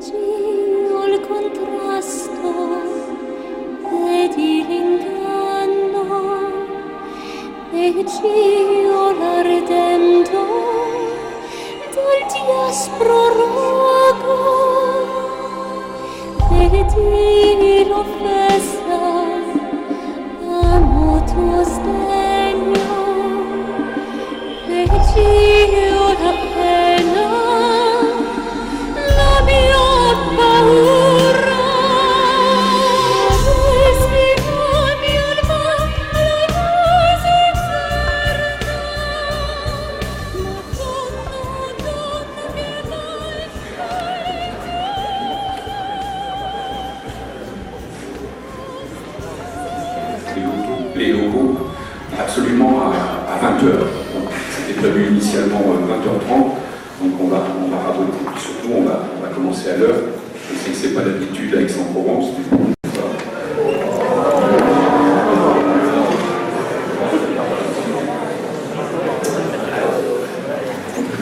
il contrasto ed l'inganno, io l'ardendo del diaspro rogo, ed l'offesa amo tuo sdegno, ed io la pena, la mia paura, svigami al mare la base eterna, Madonna mia les locaux absolument à 20h. C'était prévu initialement 20h30, donc on va raboter. Surtout, on va commencer à l'heure. Je sais que c'est pas l'habitude à Aix-en-Provence.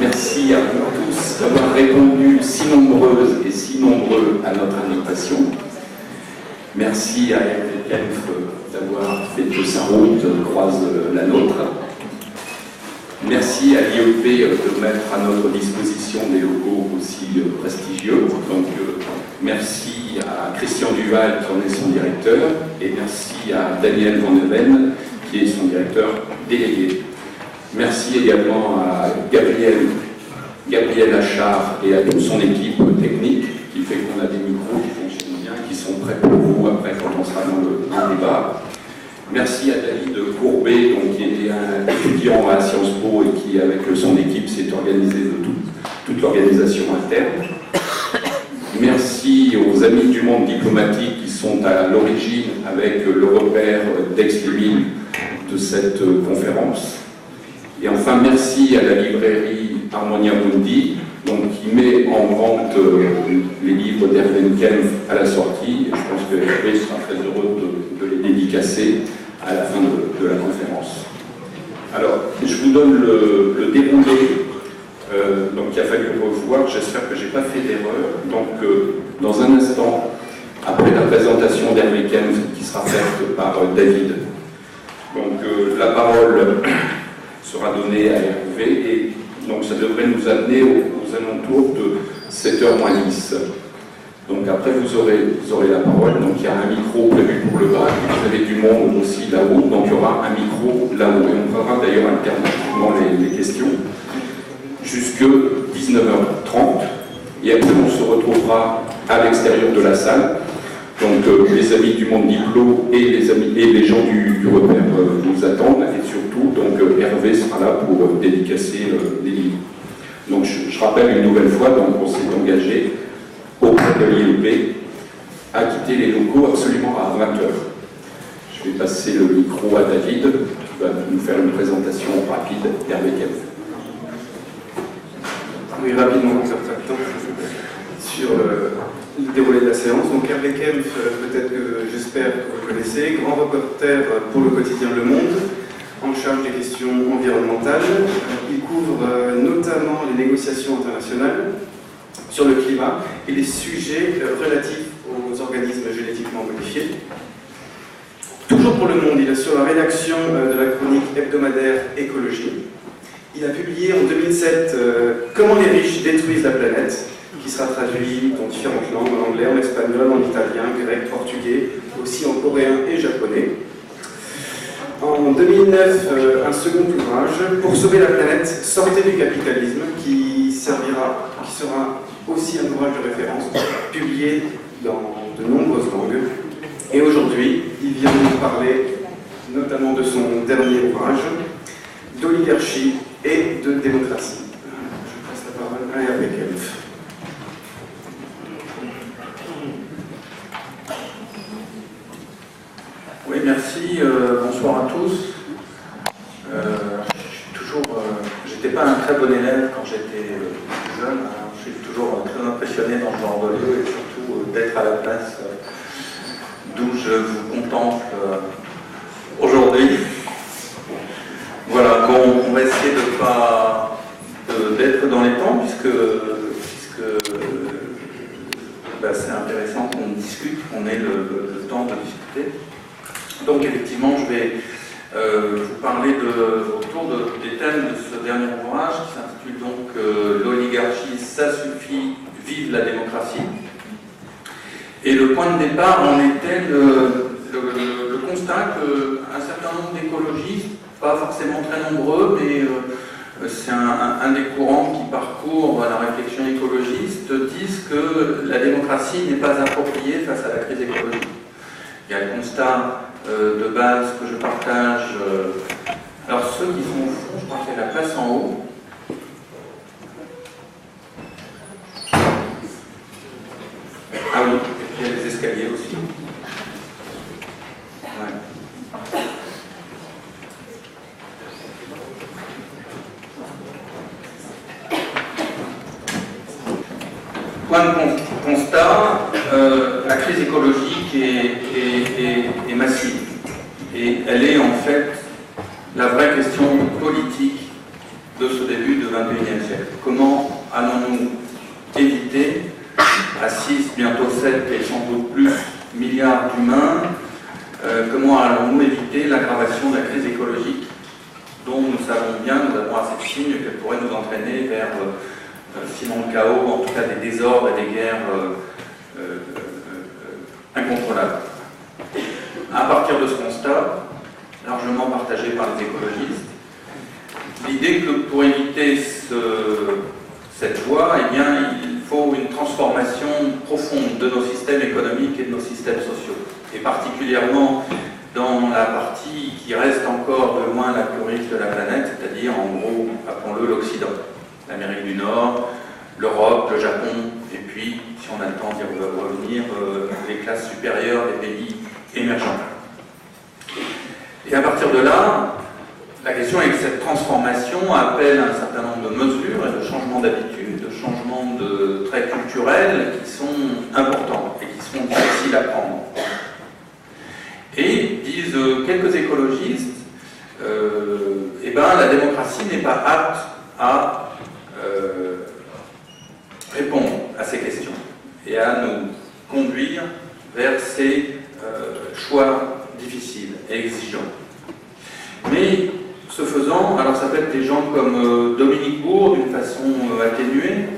Merci à vous tous d'avoir répondu si nombreuses et si nombreux à notre invitation. Merci à Hervé Kempf d'avoir fait que sa route croise la nôtre. Merci à l'IEP de mettre à notre disposition des locaux aussi prestigieux. Donc, merci à Christian Duval qui en est son directeur et merci à Daniel Van Even qui est son directeur délégué. Merci également à Gabriel Achard et à toute son équipe technique qui fait qu'on a des micros qui fonctionnent bien, qui sont prêts pour vous après quand on sera dans le débat. Merci à David Courbet, donc, qui était un étudiant à Sciences Po et qui, avec son équipe, s'est organisé de toute l'organisation interne. Merci aux amis du monde diplomatique qui sont à l'origine, avec le repère d'Aix-les-Mines, de cette conférence. Et enfin, merci à la librairie Harmonia Mundi, donc, qui met en vente les livres d'Hervé Kempf à la sortie. Et je pense que Hervé sera très heureux de les dédicacer à la fin de la conférence. Alors, je vous donne le déroulé. Donc, il a fallu revoir. J'espère que je n'ai pas fait d'erreur. Donc, dans un instant, après la présentation d'Hervé Kempf, qui sera faite par David, donc la parole sera donnée à Hervé. Et donc, ça devrait nous amener aux alentours de 7h moins 10. Donc après, vous aurez la parole. Donc il y a un micro prévu pour le bas. Vous avez du monde aussi là-haut. Donc il y aura un micro là-haut. Et on fera d'ailleurs alternativement les questions jusqu'à 19h30. Et après, on se retrouvera à l'extérieur de la salle. Donc les amis du monde Diplo et les gens du repère nous attendent. Et surtout, donc Hervé sera là pour dédicacer les livres. Donc je rappelle une nouvelle fois, donc on s'est engagé auprès de l'IEP à quitter les locaux absolument à 20h. Je vais passer le micro à David, qui va nous faire une présentation rapide d'Hervé Kempf. Oui, rapidement, sur le déroulé de la séance. Donc Hervé Kempf, peut-être que j'espère que vous le connaissez, grand reporter pour le quotidien Le Monde, en charge des questions environnementales. Il couvre notamment les négociations internationales sur le climat et les sujets relatifs aux organismes génétiquement modifiés. Toujours pour Le Monde, il est sur la rédaction de la chronique hebdomadaire Écologie. Il a publié en 2007 Comment les riches détruisent la planète, qui sera traduit dans différentes langues, en anglais, en espagnol, en italien, grec, portugais, aussi en coréen et japonais. En 2009, un second ouvrage, Pour sauver la planète, sortez du capitalisme, qui sera aussi un ouvrage de référence, publié dans de nombreuses langues. Et aujourd'hui, il vient nous parler notamment de son dernier ouvrage, d'oligarchie et de démocratie. Je passe la parole à Hervé Kempf. Oui, merci. Bonsoir à tous. J'étais pas un très bon élève quand j'étais jeune. Je suis toujours très impressionné dans ce genre de lieu et surtout d'être à la place d'où je vous contemple aujourd'hui. Voilà, bon, on va essayer d'être dans les temps puisque discute, qu'on ait le temps de discuter. Donc effectivement, je vais vous parler autour des thèmes de ce dernier ouvrage qui s'intitule donc L'oligarchie, ça suffit, vive la démocratie. Et le point de départ en était le constat qu'un certain nombre d'écologistes, pas forcément très nombreux, mais c'est un des courants qui parcourt la réflexion écologiste, disent que la démocratie n'est pas appropriée face à la crise écologique. Il y a le constat de base que je partage. Alors ceux qui sont au fond, je crois qu'il y a la place en haut. Ah oui, et puis il y a les escaliers aussi. Ouais. Point de constat, la crise écologique est massive. Et elle est en fait la vraie question politique de ce début du XXIe siècle. Comment allons-nous éviter, à 6, bientôt 7 et sans doute plus milliards d'humains, comment allons-nous éviter l'aggravation de la crise écologique dont nous savons bien, nous avons assez de signes qu'elle pourrait nous entraîner vers, sinon le chaos, en tout cas des désordres et des guerres incontrôlables. À partir de ce constat, largement partagé par les écologistes, l'idée que pour éviter cette voie, eh bien, il faut une transformation profonde de nos systèmes économiques et de nos systèmes sociaux. Et particulièrement dans la partie qui reste encore de loin la plus riche de la planète, c'est-à-dire en gros, appelons-le l'Occident, l'Amérique du Nord, l'Europe, le Japon, et puis, si on a le temps d'y revenir, les classes supérieures des pays émergents. Et à partir de là, la question est que cette transformation appelle un certain nombre de mesures et de changements d'habitudes, de changements de traits culturels qui sont importants et qui sont difficiles à prendre. Et disent quelques écologistes, la démocratie n'est pas apte à répondre à ces questions et à nous conduire vers ces choix difficiles et exigeants. Mais ce faisant, alors ça peut être des gens comme Dominique Bourg d'une façon atténuée,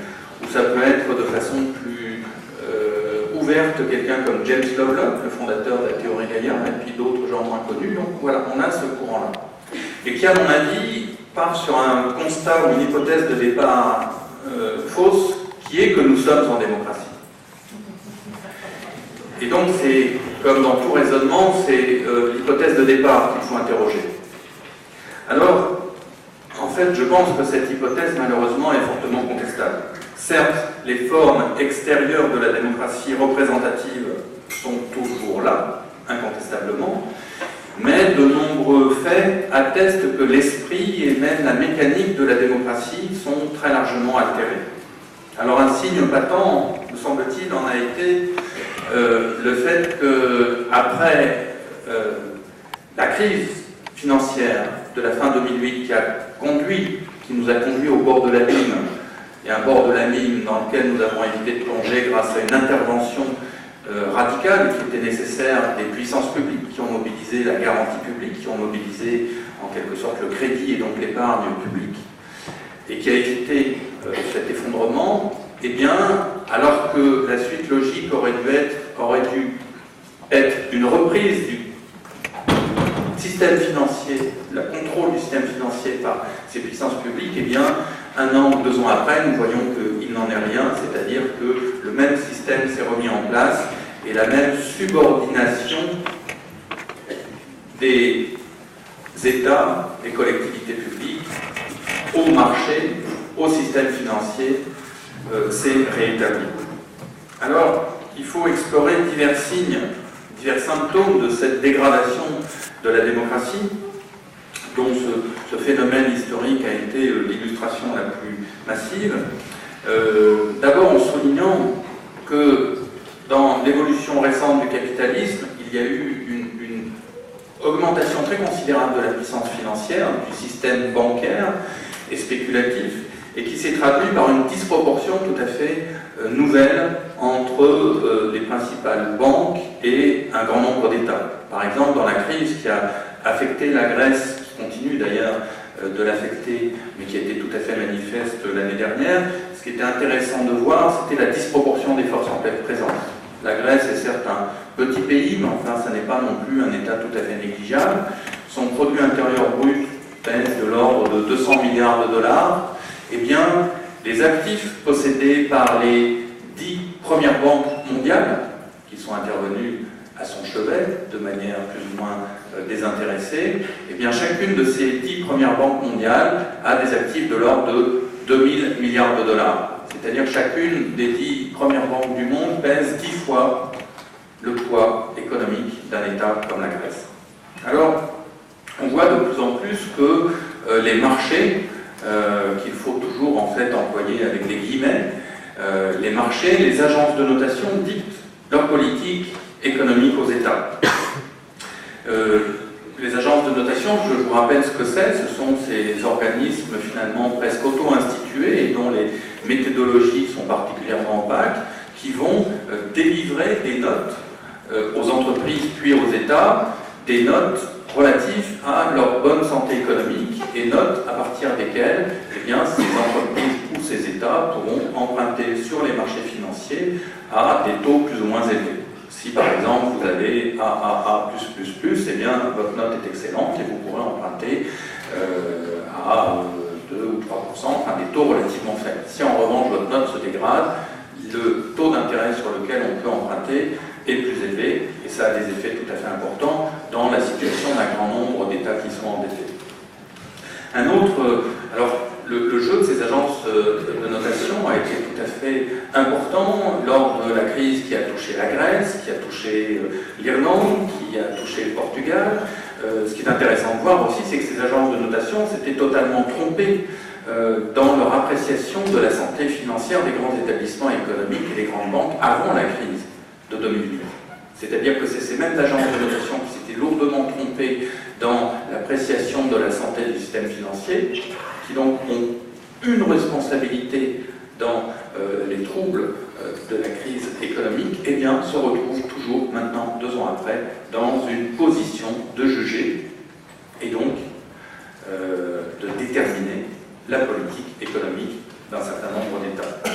ou ça peut être de façon plus ouverte quelqu'un comme James Lovelock, le fondateur de la théorie Gaïa, et puis d'autres gens moins connus. Donc voilà, on a ce courant-là. Et qui, à mon avis, part sur un constat ou une hypothèse de départ fausse, qui est que nous sommes en démocratie. Et donc c'est, comme dans tout raisonnement, c'est l'hypothèse de départ qu'il faut interroger. Alors, en fait, je pense que cette hypothèse, malheureusement, est fortement contestable. Certes, les formes extérieures de la démocratie représentative sont toujours là, incontestablement, mais de nombreux faits attestent que l'esprit et même la mécanique de la démocratie sont très largement altérés. Alors un signe patent, me semble-t-il, en a été le fait qu'après la crise financière de la fin 2008 qui nous a conduit au bord de l'abîme, et un bord de l'abîme dans lequel nous avons évité de plonger grâce à une intervention radicale qui était nécessaire des puissances publiques qui ont mobilisé la garantie publique, qui ont mobilisé en quelque sorte le crédit et donc l'épargne publique, et qui a évité cet effondrement, eh bien, alors que la suite logique aurait dû être une reprise du système financier, le contrôle du système financier par ces puissances publiques, eh bien, 1 an ou 2 ans après, nous voyons qu'il n'en est rien, c'est-à-dire que le même système s'est remis en place et la même subordination des États, des collectivités publiques, au marché, au système financier, s'est réétabli. Alors, il faut explorer divers signes, divers symptômes de cette dégradation de la démocratie, dont ce phénomène historique a été l'illustration la plus massive. D'abord en soulignant que dans l'évolution récente du capitalisme, il y a eu une augmentation très considérable de la puissance financière, du système bancaire et spéculatif, et qui s'est traduit par une disproportion tout à fait nouvelle entre les principales banques grand nombre d'États. Par exemple, dans la crise qui a affecté la Grèce, qui continue d'ailleurs de l'affecter, mais qui a été tout à fait manifeste l'année dernière, ce qui était intéressant de voir, c'était la disproportion des forces en présence. La Grèce est certes un petit pays, mais enfin, ça n'est pas non plus un État tout à fait négligeable. Son produit intérieur brut pèse de l'ordre de 200 milliards de dollars. Eh bien, les actifs possédés par les 10 premières banques mondiales, qui sont intervenues à son chevet, de manière plus ou moins désintéressée, eh bien, chacune de ces 10 premières banques mondiales a des actifs de l'ordre de 2000 milliards de dollars. C'est-à-dire que chacune des 10 premières banques du monde pèse 10 fois le poids économique d'un État comme la Grèce. Alors, on voit de plus en plus que les marchés, qu'il faut toujours en fait employer avec des guillemets, les marchés, les agences de notation dictent leur politique économique aux États. Les agences de notation, je vous rappelle ce que c'est, ce sont ces organismes finalement presque auto-institués et dont les méthodologies sont particulièrement opaques, qui vont délivrer des notes aux entreprises puis aux États, des notes relatives à leur bonne santé économique et notes à partir desquelles eh bien, ces entreprises ou ces États pourront emprunter sur les marchés financiers à des taux plus ou moins élevés. Si par exemple vous avez AAA++, eh bien votre note est excellente et vous pourrez emprunter à 2 ou 3%, enfin des taux relativement faibles. Si en revanche votre note se dégrade, le taux d'intérêt sur lequel on peut emprunter est plus élevé et ça a des effets tout à fait importants dans la situation d'un grand nombre d'États qui sont endettés. Un autre, alors le jeu de ces agences de notation a été tout à fait important lors de la crise qui a touché la Grèce, qui a touché l'Irlande, qui a touché le Portugal. Ce qui est intéressant de voir aussi, c'est que ces agences de notation s'étaient totalement trompées dans leur appréciation de la santé financière des grands établissements économiques et des grandes banques avant la crise de 2008. C'est-à-dire que c'est ces mêmes agences de notation qui s'étaient lourdement trompées dans l'appréciation de la santé du système financier, qui donc ont une responsabilité dans les troubles de la crise économique, eh bien se retrouvent toujours maintenant, 2 ans après, dans une position de juger et donc de déterminer la politique économique d'un certain nombre d'États.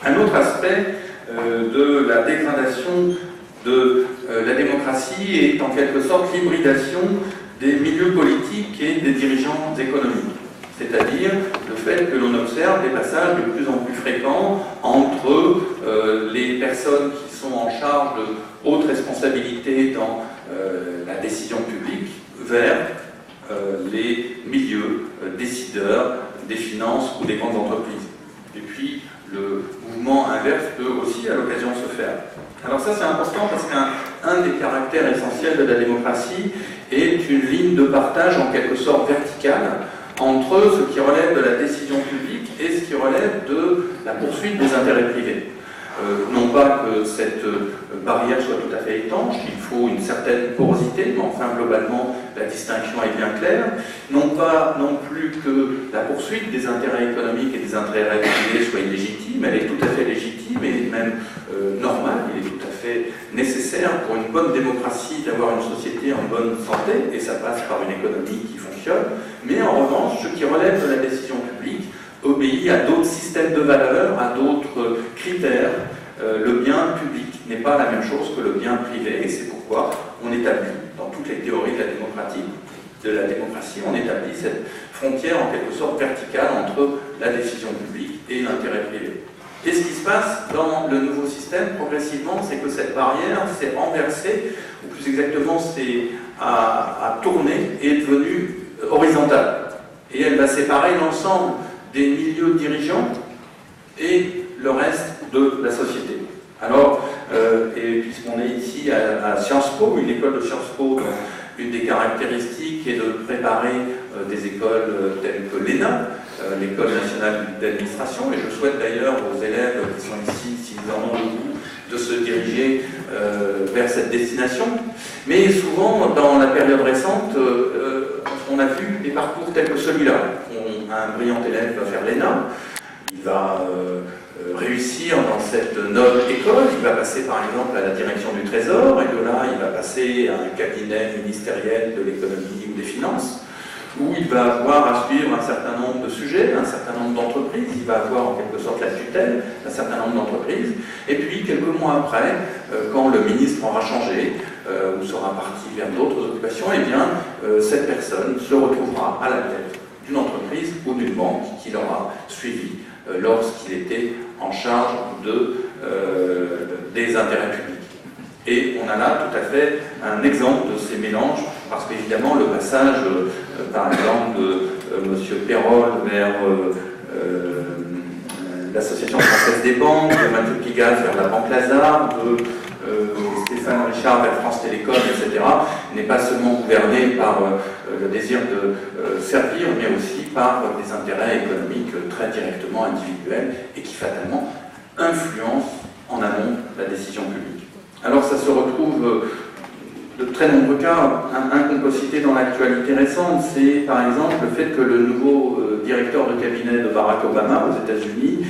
Un autre aspect de la dégradation de la démocratie est en quelque sorte l'hybridation des milieux politiques et des dirigeants économiques. C'est-à-dire le fait que l'on observe des passages de plus en plus fréquents entre les personnes qui sont en charge de hautes responsabilités dans la décision publique vers les milieux décideurs des finances ou des grandes entreprises. Et puis le mouvement inverse peut aussi à l'occasion se faire. Alors ça c'est important parce qu'un des caractères essentiels de la démocratie est une ligne de partage en quelque sorte verticale entre ce qui relève de la décision publique et ce qui relève de la poursuite des intérêts privés. Non pas que cette barrière soit tout à fait étanche, il faut une certaine porosité, mais enfin globalement la distinction est bien claire. Non pas non plus que la poursuite des intérêts économiques et des intérêts privés soit illégitime, elle est tout à fait légitime et même normale, il est tout à fait nécessaire pour une bonne démocratie d'avoir une société en bonne santé, et ça passe par une économie qui fonctionne, mais en revanche, ce qui relève de la décision publique obéit à d'autres systèmes de valeurs, à d'autres critères. Le bien public n'est pas la même chose que le bien privé, et c'est pourquoi on établit, dans toutes les théories de la démocratie, on établit cette frontière en quelque sorte verticale entre la décision publique et l'intérêt privé. Et ce qui se passe dans le nouveau système, progressivement, c'est que cette barrière s'est renversée, ou plus exactement, a tourné et est devenue horizontale. Et elle va séparer l'ensemble des milieux dirigeants et le reste de la société. Alors, et puisqu'on est ici à Sciences Po, une école de Sciences Po, une des caractéristiques est de préparer des écoles telles que l'ENA, l'École nationale d'administration, et je souhaite d'ailleurs aux élèves qui sont ici, s'ils en ont le goût, de se diriger vers cette destination. Mais souvent, dans la période récente, on a vu des parcours tels que celui-là. Un brillant élève va faire l'ENA, il va réussir dans cette noble école. Il va passer par exemple à la direction du Trésor, et de là il va passer à un cabinet ministériel de l'économie ou des finances, où il va avoir à suivre un certain nombre de sujets, un certain nombre d'entreprises. Il va avoir en quelque sorte la tutelle d'un certain nombre d'entreprises. Et puis, quelques mois après, quand le ministre aura changé, ou sera parti vers d'autres occupations, eh bien, cette personne se retrouvera à la tête d'une entreprise ou d'une banque qui l'aura suivi lorsqu'il était en charge des intérêts publics. Et on a là tout à fait un exemple de ces mélanges, parce qu'évidemment le passage, par exemple, de M. Perrol vers l'Association française des banques, de Mathieu Pigalle vers la Banque Lazare, de Stéphane Richard vers France Télécom, etc., n'est pas seulement gouverné par le désir de servir, mais aussi par des intérêts économiques très directement individuels et qui fatalement influencent en amont la décision publique. Alors ça se retrouve de très nombreux cas. Un qu'on peut citer dans l'actualité récente, c'est par exemple le fait que le nouveau directeur de cabinet de Barack Obama aux États-Unis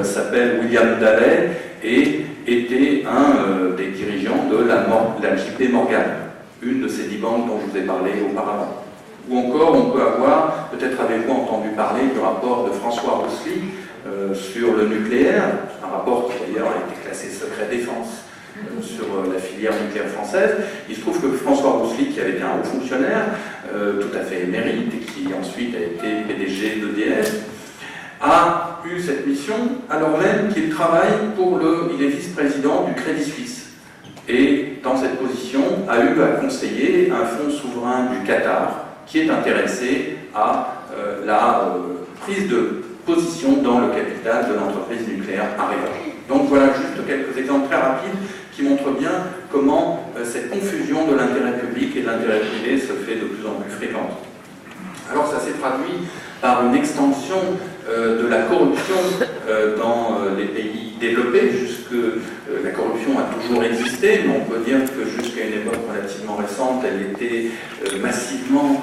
s'appelle William Daley et était un des dirigeants de la JP Morgan, une de ces 10 banques dont je vous ai parlé auparavant. Ou encore, on peut avoir, peut-être avez-vous entendu parler du rapport de François Roussely sur le nucléaire, un rapport qui d'ailleurs a été classé secret défense sur la filière nucléaire française. Il se trouve que François Roussely, qui avait été un haut fonctionnaire, tout à fait émérite, et qui ensuite a été PDG d'EDF, a eu cette mission alors même qu'il travaille il est vice-président du Crédit Suisse. Et dans cette position, a eu à conseiller un fonds souverain du Qatar qui est intéressé à la prise de position dans le capital de l'entreprise nucléaire Areva. Donc voilà juste quelques exemples très rapides qui montrent bien comment cette confusion de l'intérêt public et de l'intérêt privé se fait de plus en plus fréquente. Alors ça s'est traduit par une extension de la corruption dans les pays développés. La corruption a toujours existé, mais on peut dire que jusqu'à une époque relativement récente, elle était massivement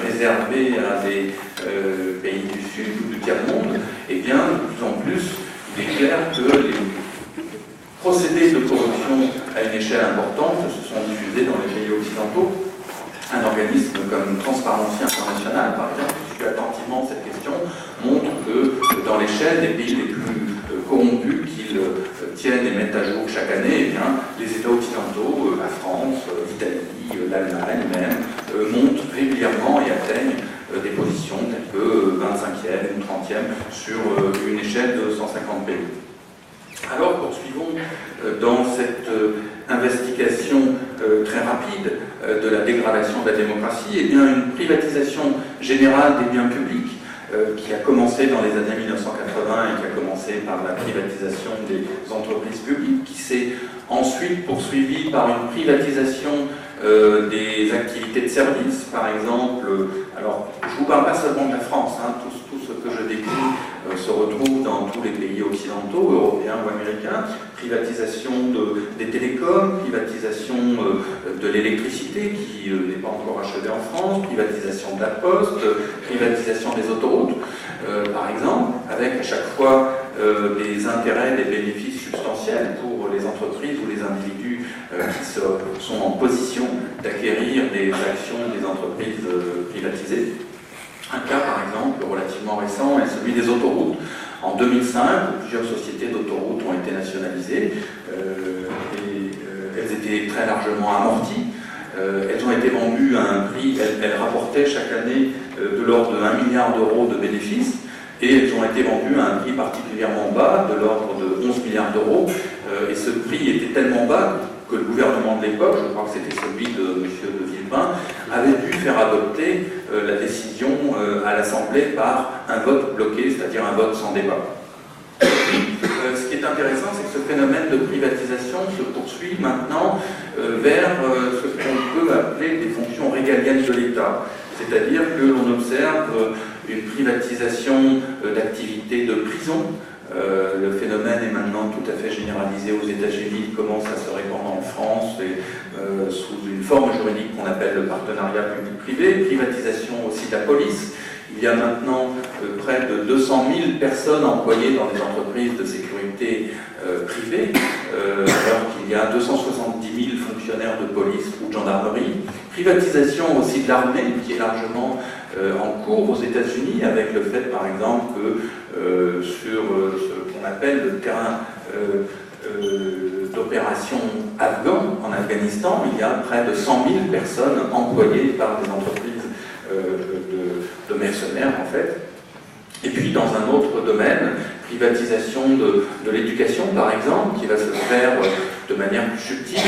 réservée à des pays du Sud ou du tiers-monde. Et bien, de plus en plus, il est clair que les procédés de corruption à une échelle importante se sont diffusés dans les pays occidentaux. Un organisme comme Transparency International, par exemple, qui suit attentivement cette question, montre que dans l'échelle des pays les plus corrompus qu'ils tiennent et mettent à jour chaque année, eh bien, les États occidentaux, la France, l'Italie, l'Allemagne même, montent régulièrement et atteignent des positions telles que 25e ou 30e sur une échelle de 150 pays. Alors, poursuivons dans cette investigation très rapide de la dégradation de la démocratie. Eh bien, une privatisation générale des biens publics qui a commencé dans les années 1980 et qui a commencé par la privatisation des entreprises publiques, qui s'est ensuite poursuivie par une privatisation des activités de service, par exemple. Alors, je ne vous parle pas seulement de la France, hein, tout ce que je décris se retrouve dans tous les pays occidentaux, européens ou américains. Privatisation des télécoms, privatisation de l'électricité qui n'est pas encore achevée en France, privatisation de la poste, privatisation des autoroutes, par exemple, avec à chaque fois des intérêts, des bénéfices substantiels pour les entreprises ou les individus qui sont en position d'acquérir des actions des entreprises privatisées. Un cas, par exemple, relativement récent est celui des autoroutes. En 2005, plusieurs sociétés d'autoroutes ont été nationalisées et elles étaient très largement amorties. Elles ont été vendues à un prix, elles rapportaient chaque année de l'ordre de 1 milliard d'euros de bénéfices et elles ont été vendues à un prix particulièrement bas, de l'ordre de 11 milliards d'euros. Et ce prix était tellement bas que le gouvernement de l'époque, je crois que c'était celui de M. de Villepin, avait dû faire adopter la décision à l'Assemblée par un vote bloqué, c'est-à-dire un vote sans débat. Ce qui est intéressant, c'est que ce phénomène de privatisation se poursuit maintenant vers ce qu'on peut appeler des fonctions régaliennes de l'État. C'est-à-dire que l'on observe une privatisation d'activités de prison. Le phénomène est maintenant tout à fait généralisé aux États-Unis, il commence à se répandre en France et, sous une forme juridique qu'on appelle le partenariat public-privé, privatisation aussi de la police. Il y a maintenant près de 200 000 personnes employées dans les entreprises de sécurité privée, alors qu'il y a 270 000 fonctionnaires de police ou de gendarmerie. Privatisation aussi de l'armée, qui est largement en cours aux États-Unis, avec le fait, par exemple, que sur ce qu'on appelle le terrain d'opération afghan en Afghanistan, il y a près de 100 000 personnes employées par des entreprises de mercenaires, en fait. Et puis, dans un autre domaine, privatisation de l'éducation, par exemple, qui va se faire de manière plus subtile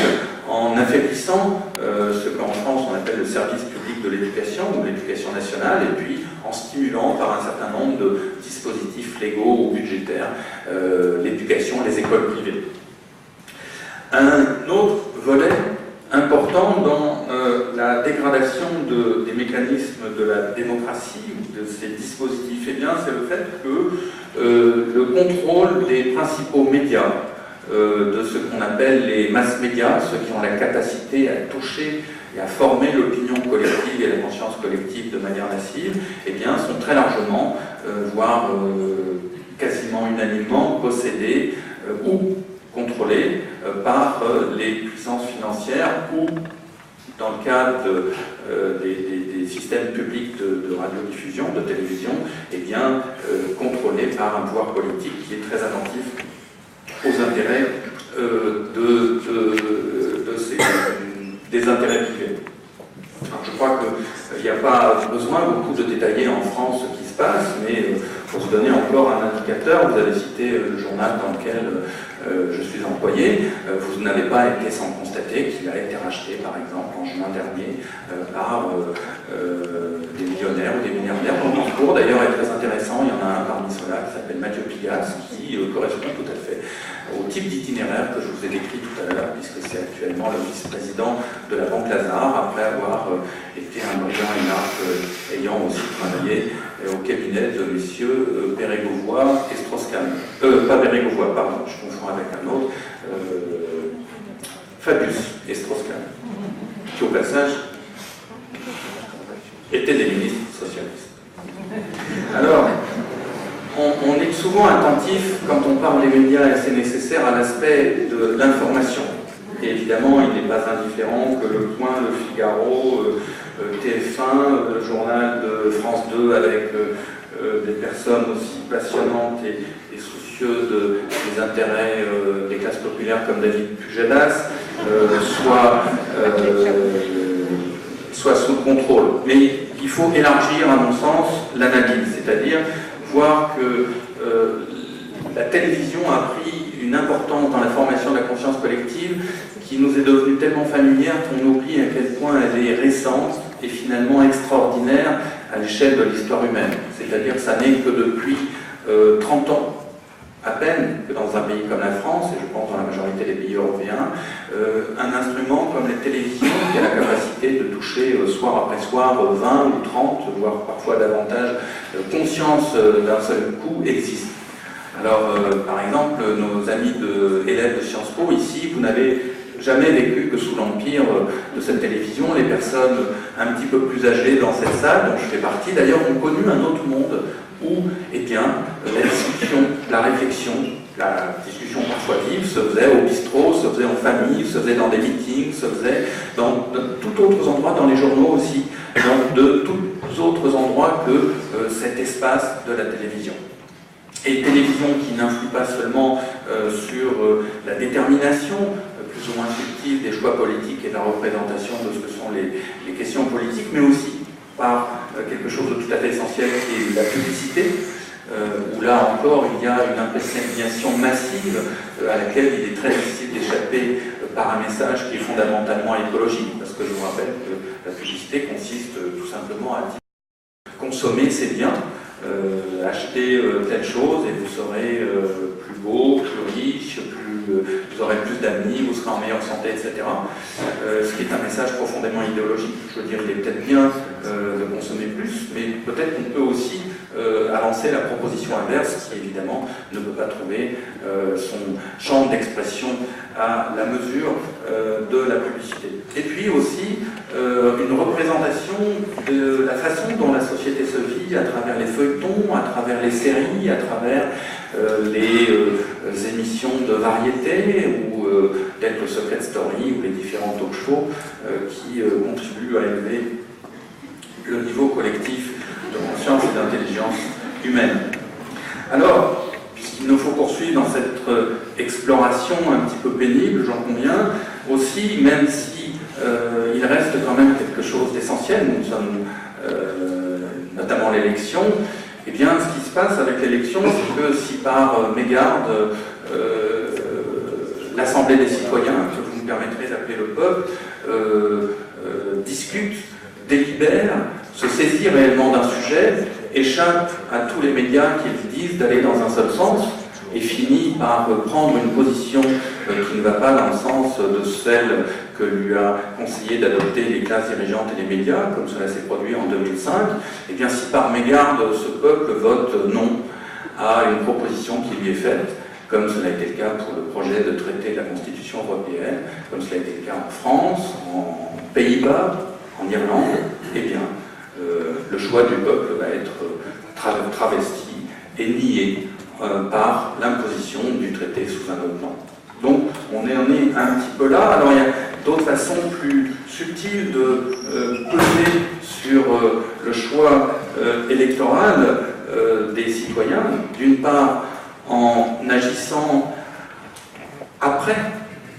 en affaiblissant ce qu'en France on appelle le service public de l'éducation ou l'éducation nationale, et puis en stimulant par un certain nombre de dispositifs légaux ou budgétaires l'éducation, les écoles privées. Un autre volet important dans la dégradation des mécanismes de la démocratie ou de ces dispositifs, eh bien, c'est le fait que le contrôle des principaux médias, de ce qu'on appelle les mass médias, ceux qui ont la capacité à toucher et à former l'opinion collective et la conscience collective de manière massive, eh bien, sont très largement, voire quasiment unanimement possédés ou contrôlés par les puissances financières ou, dans le cadre des systèmes publics de radiodiffusion, de télévision, eh bien, contrôlés par un pouvoir politique qui est très attentif aux intérêts des intérêts privés. Alors, je crois qu'il n'y a pas besoin beaucoup de détailler en France ce qui se passe, mais pour vous donner encore un indicateur, vous avez cité le journal dans lequel je suis employé, vous n'avez pas été sans constater qu'il a été racheté, par exemple, en juin dernier, par des millionnaires ou des milliardaires. Mon discours, d'ailleurs, est très intéressant. Il y en a un parmi ceux-là qui s'appelle Mathieu Pigasse, qui correspond tout à fait au type d'itinéraire que je vous ai décrit tout à l'heure, puisque c'est actuellement le vice-président de la Banque Lazare, après avoir été un brillant énarque ayant aussi travaillé au cabinet de messieurs Bérégovoy et Strauss-Kahn. Pas Bérégovoy, pardon, je confonds avec un autre, Fabius et Strauss-Kahn, qui au passage étaient des ministres socialistes. Alors, on est souvent attentif, quand on parle des médias, et c'est nécessaire, à l'aspect de l'information. Et évidemment, il n'est pas indifférent que Le Point, Le Figaro, TF1, le journal de France 2 avec des personnes aussi passionnantes et soucieuses des intérêts des classes populaires comme David Pujadas, soit sous contrôle. Mais il faut élargir, à mon sens, l'analyse, c'est-à-dire voir que la télévision a pris une importance dans la formation de la conscience collective qui nous est devenue tellement familière qu'on oublie à quel point elle est récente et finalement extraordinaire à l'échelle de l'histoire humaine. C'est-à-dire que ça n'est que depuis 30 ans, à peine, que dans un pays comme la France, et je pense dans la majorité des pays européens, un instrument comme les télévisions qui a la capacité de toucher soir après soir 20 ou 30, voire parfois davantage, conscience d'un seul coup existe. Alors, par exemple, nos amis élèves de Sciences Po, ici, vous n'avez jamais vécu que sous l'empire de cette télévision. Les personnes un petit peu plus âgées dans cette salle, dont je fais partie, d'ailleurs, ont connu un autre monde où, eh bien, la discussion, la réflexion, la discussion parfois vive se faisait au bistrot, se faisait en famille, se faisait dans des meetings, se faisait dans tout autres endroits, dans les journaux aussi, donc de tous autres endroits que cet espace de la télévision. Et télévision qui n'influe pas seulement sur la détermination plus ou moins subtile des choix politiques et de la représentation de ce que sont les questions politiques, mais aussi par quelque chose de tout à fait essentiel qui est la publicité, où là encore il y a une imprégnation massive à laquelle il est très difficile d'échapper par un message qui est fondamentalement écologique, parce que je vous rappelle que la publicité consiste tout simplement à dire consommer c'est bien, acheter telle chose et vous serez plus beau, plus riche, vous aurez plus d'amis, vous serez en meilleure santé, etc. Ce qui est un message profondément idéologique. Je veux dire, il est peut-être bien de consommer plus, mais peut-être qu'on peut aussi avancer la proposition inverse, qui évidemment ne peut pas trouver son champ d'expression à la mesure de la publicité. Et puis aussi une représentation de la façon dont la société se vit à travers les feuilletons, à travers les séries, à travers les émissions de variété, ou telles que Secret Story, ou les différents talk shows qui contribuent à élever le niveau collectif de conscience et d'intelligence humaine. Alors, puisqu'il nous faut poursuivre dans cette exploration un petit peu pénible, j'en conviens, aussi, même si il reste quand même quelque chose d'essentiel, nous sommes notamment l'élection, eh bien, ce qui se passe avec l'élection, c'est que si par mégarde, l'Assemblée des citoyens, que vous me permettrez d'appeler le peuple, discute, délibère, se saisit réellement d'un sujet, échappe à tous les médias qui lui disent d'aller dans un seul sens, et finit par prendre une position qui ne va pas dans le sens de celle que lui a conseillé d'adopter les classes dirigeantes et les médias, comme cela s'est produit en 2005, et bien si par mégarde ce peuple vote non à une proposition qui lui est faite, comme cela a été le cas pour le projet de traité de la Constitution européenne, comme cela a été le cas en France, en Pays-Bas, en Irlande, eh bien le choix du peuple va être travesti et nié par l'imposition du traité sous un autre nom. Donc on est un petit peu là. Alors il y a d'autres façons plus subtiles de peser sur le choix électoral des citoyens, d'une part en agissant après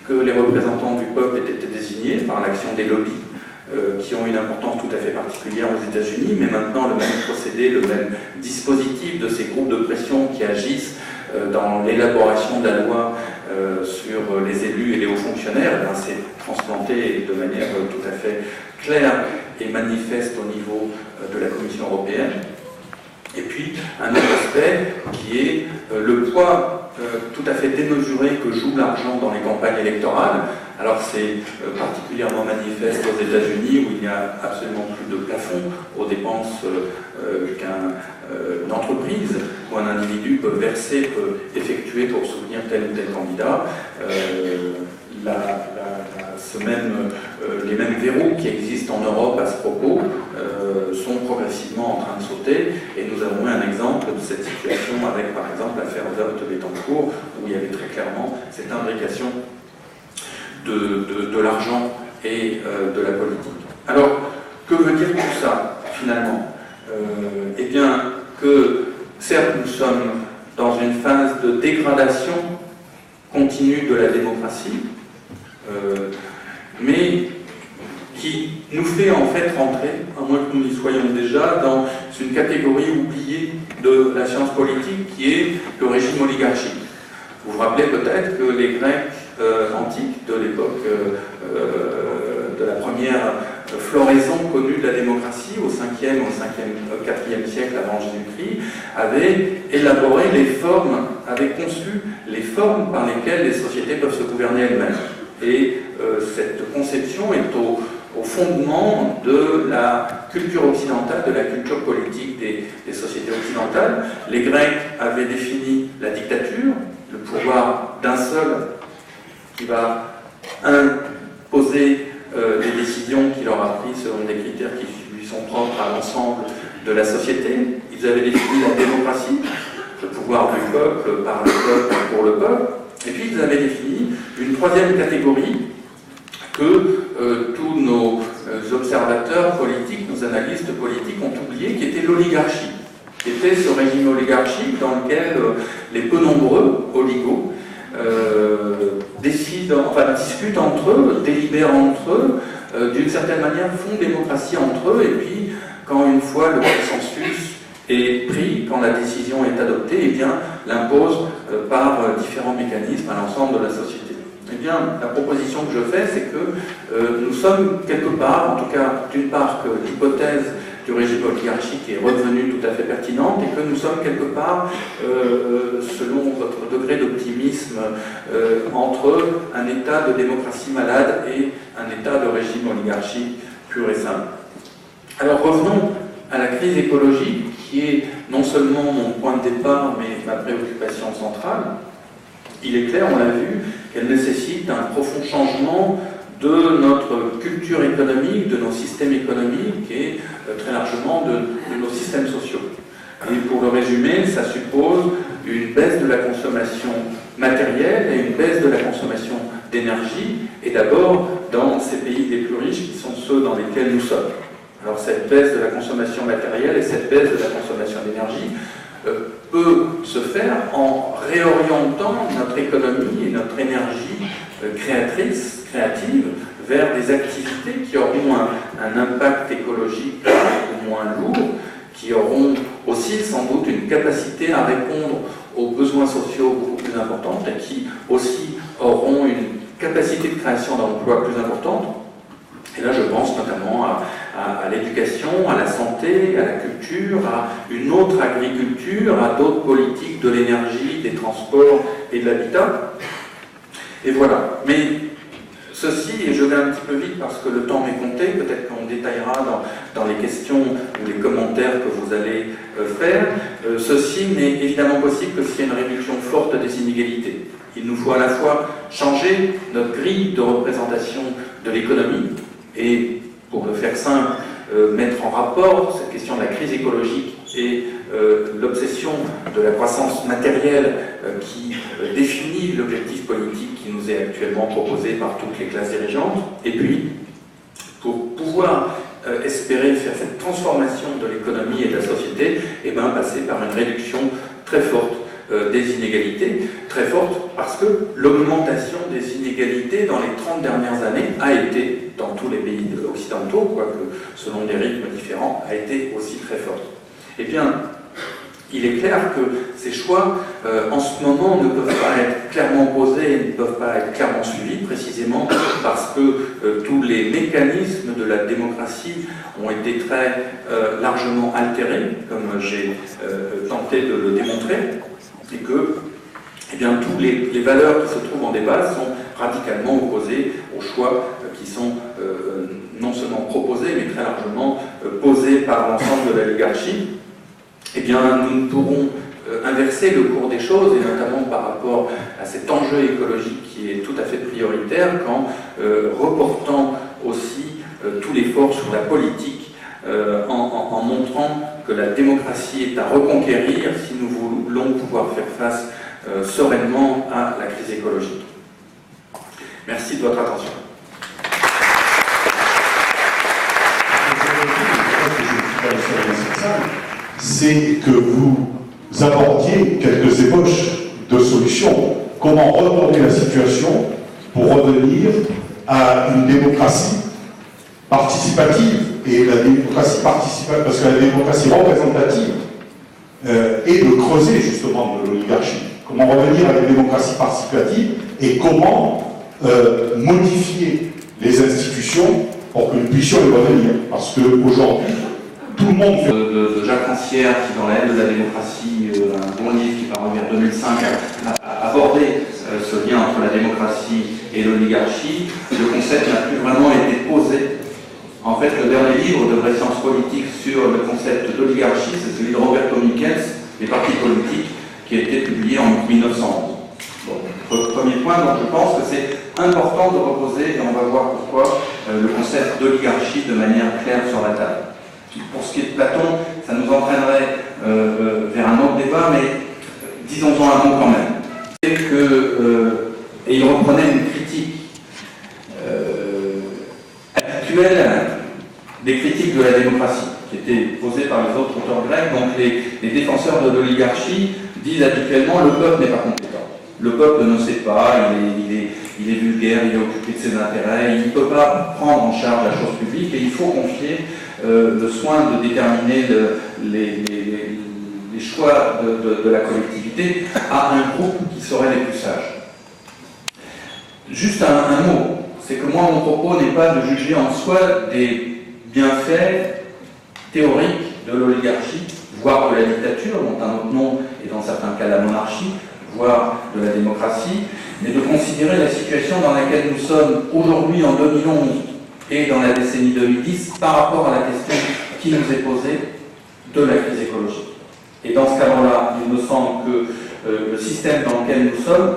que les représentants du peuple aient été désignés par l'action des lobbies, qui ont une importance tout à fait particulière aux États-Unis, mais maintenant le même procédé, le même dispositif de ces groupes de pression qui agissent dans l'élaboration de la loi sur les élus et les hauts fonctionnaires, c'est transplanté de manière tout à fait claire et manifeste au niveau de la Commission européenne. Et puis un autre aspect qui est le poids tout à fait démesuré que joue l'argent dans les campagnes électorales. Alors c'est particulièrement manifeste aux États-Unis où il n'y a absolument plus de plafond aux dépenses qu'une entreprise ou un individu peut verser, peut effectuer pour soutenir tel ou tel candidat. Les mêmes verrous qui existent en Europe à ce propos sont progressivement en train de sauter, et nous avons eu un exemple de cette situation avec par exemple l'affaire Woerth-Bettencourt, où il y avait très clairement cette imbrication de l'argent et de la politique. Alors, que veut dire tout ça, finalement? Eh bien, que certes nous sommes dans une phase de dégradation continue de la démocratie, mais qui nous fait en fait rentrer, à moins que nous y soyons déjà, dans une catégorie oubliée de la science politique qui est le régime oligarchique. Vous vous rappelez peut-être que les Grecs antiques de l'époque de la première floraison connue de la démocratie au 5e, au 4e siècle avant Jésus-Christ, avaient élaboré les formes, avaient conçu les formes par lesquelles les sociétés peuvent se gouverner elles-mêmes. Et cette conception est au fondement de la culture occidentale, de la culture politique des sociétés occidentales. Les Grecs avaient défini la dictature, le pouvoir d'un seul qui va imposer des décisions qu'il aura prises selon des critères qui lui sont propres à l'ensemble de la société. Ils avaient défini la démocratie, le pouvoir du peuple, par le peuple, pour le peuple. Et puis ils avaient défini une troisième catégorie que tous nos observateurs politiques, nos analystes politiques ont oublié, qui était l'oligarchie. Qui était ce régime oligarchique dans lequel les peu nombreux oligos discutent entre eux, délibèrent entre eux, d'une certaine manière font démocratie entre eux, et puis quand une fois le consensus est pris, quand la décision est adoptée, eh bien l'imposent par différents mécanismes à l'ensemble de la société. Eh bien, la proposition que je fais, c'est que nous sommes quelque part, en tout cas d'une part que l'hypothèse du régime oligarchique est redevenue tout à fait pertinente, et que nous sommes quelque part, selon votre degré d'optimisme, entre un état de démocratie malade et un état de régime oligarchique pur et simple. Alors revenons à la crise écologique, qui est non seulement mon point de départ, mais ma préoccupation centrale. Il est clair, on l'a vu, qu'elle nécessite un profond changement de notre culture économique, de nos systèmes économiques et très largement de nos systèmes sociaux. Et pour le résumer, ça suppose une baisse de la consommation matérielle et une baisse de la consommation d'énergie, et d'abord dans ces pays les plus riches qui sont ceux dans lesquels nous sommes. Alors cette baisse de la consommation matérielle et cette baisse de la consommation d'énergie peut se faire en réorientant notre économie et notre énergie créative, vers des activités qui auront un impact écologique beaucoup moins lourd, qui auront aussi sans doute une capacité à répondre aux besoins sociaux beaucoup plus importantes et qui aussi auront une capacité de création d'emplois plus importante. Et là, je pense notamment à l'éducation, à la santé, à la culture, à une autre agriculture, à d'autres politiques de l'énergie, des transports et de l'habitat. Et voilà. Mais ceci, et je vais un petit peu vite parce que le temps m'est compté, peut-être qu'on détaillera dans les questions ou les commentaires que vous allez faire, ceci n'est évidemment possible que s'il y a une réduction forte des inégalités. Il nous faut à la fois changer notre grille de représentation de l'économie et, pour le faire simple, mettre en rapport cette question de la crise écologique et l'obsession de la croissance matérielle qui définit l'objectif politique qui nous est actuellement proposé par toutes les classes dirigeantes. Et puis, pour pouvoir espérer faire cette transformation de l'économie et de la société, et bien passer par une réduction très forte des inégalités, très forte parce que l'augmentation des inégalités dans les 30 dernières années a été, dans tous les pays occidentaux, quoique selon des rythmes différents, a été aussi très forte. Eh bien, il est clair que ces choix, en ce moment, ne peuvent pas être clairement posés, ne peuvent pas être clairement suivis, précisément parce que tous les mécanismes de la démocratie ont été très largement altérés, comme j'ai tenté de le démontrer, et que eh bien, toutes les valeurs qui se trouvent en débat sont radicalement opposées aux choix qui sont non seulement proposés, mais très largement posés par l'ensemble de l'oligarchie. Eh bien, nous ne pourrons inverser le cours des choses, et notamment par rapport à cet enjeu écologique qui est tout à fait prioritaire, qu'en reportant aussi tout l'effort sur la politique, en montrant que la démocratie est à reconquérir si nous voulons pouvoir faire face sereinement à la crise écologique. Merci de votre attention. C'est que vous abordiez quelques ébauches de solutions. Comment retourner la situation pour revenir à une démocratie participative. Et la démocratie participative, parce que la démocratie représentative est le creuset justement de l'oligarchie. Comment revenir à une démocratie participative et comment modifier les institutions pour que nous puissions y revenir. Parce qu'aujourd'hui, tout le monde fait... de Jacques Rancière, qui dans La haine de la démocratie, un bon livre qui paraît vers 2005, a abordé ce lien entre la démocratie et l'oligarchie. Le concept n'a plus vraiment été posé. En fait, le dernier livre de vraie science politique sur le concept d'oligarchie, c'est celui de Roberto Michels, Les partis politiques, qui a été publié en 1911. Bon, premier point, donc je pense que c'est important de reposer, et on va voir pourquoi, le concept d'oligarchie de manière claire sur la table. Pour ce qui est de Platon, ça nous entraînerait vers un autre débat, mais disons-en un mot quand même. Et il reprenait une critique habituelle des critiques de la démocratie, qui étaient posées par les autres auteurs grecs. Donc les défenseurs de l'oligarchie disent habituellement le peuple n'est pas compétent. Le peuple ne sait pas, il est vulgaire, il est occupé de ses intérêts, il ne peut pas prendre en charge la chose publique et il faut confier le soin de déterminer les choix de la collectivité à un groupe qui serait les plus sages. Juste un mot, c'est que moi mon propos n'est pas de juger en soi des bienfaits théoriques de l'oligarchie, voire de la dictature, dont un autre nom est dans certains cas la monarchie, voire de la démocratie, mais de considérer la situation dans laquelle nous sommes aujourd'hui en 2011 et dans la décennie 2010 par rapport à la question qui nous est posée de la crise écologique. Et dans ce cadre-là, il me semble que le système dans lequel nous sommes,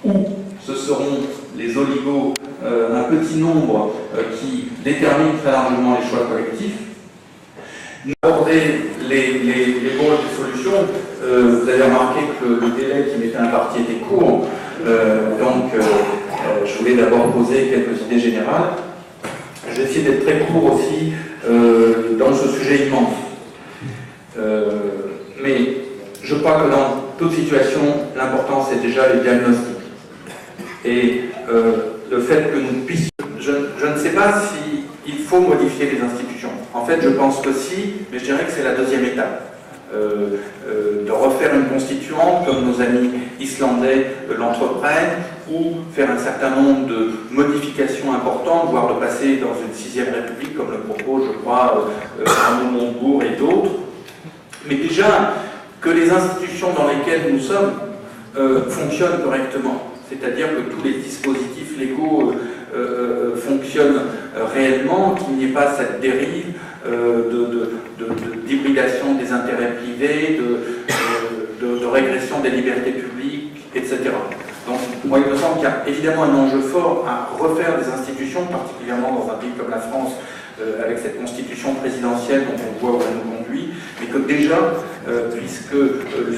où ce seront les oligos, un petit nombre qui déterminent très largement les choix collectifs, aborder les rôles des solutions, Vous avez remarqué que le délai qui m'était imparti était court, donc je voulais d'abord poser quelques idées générales. Je vais essayer d'être très court aussi dans ce sujet immense. Mais je crois que dans toute situation, l'important c'est déjà les diagnostics. Et le fait que nous puissions... Je ne sais pas s'il faut modifier les institutions. En fait, je pense que si, mais je dirais que c'est la deuxième étape. De refaire une constituante comme nos amis islandais l'entreprennent, ou faire un certain nombre de modifications importantes, voire de passer dans une 6e république comme le propose, je crois, Arnaud Montebourg et d'autres. Mais déjà, que les institutions dans lesquelles nous sommes fonctionnent correctement, c'est-à-dire que tous les dispositifs légaux fonctionnent réellement, qu'il n'y ait pas cette dérive d'hybridation des intérêts privés, de régression des libertés publiques, etc. Donc, moi, il me semble qu'il y a évidemment un enjeu fort à refaire des institutions, particulièrement dans un pays comme la France, avec cette constitution présidentielle dont on voit où elle nous conduit, mais que déjà, puisque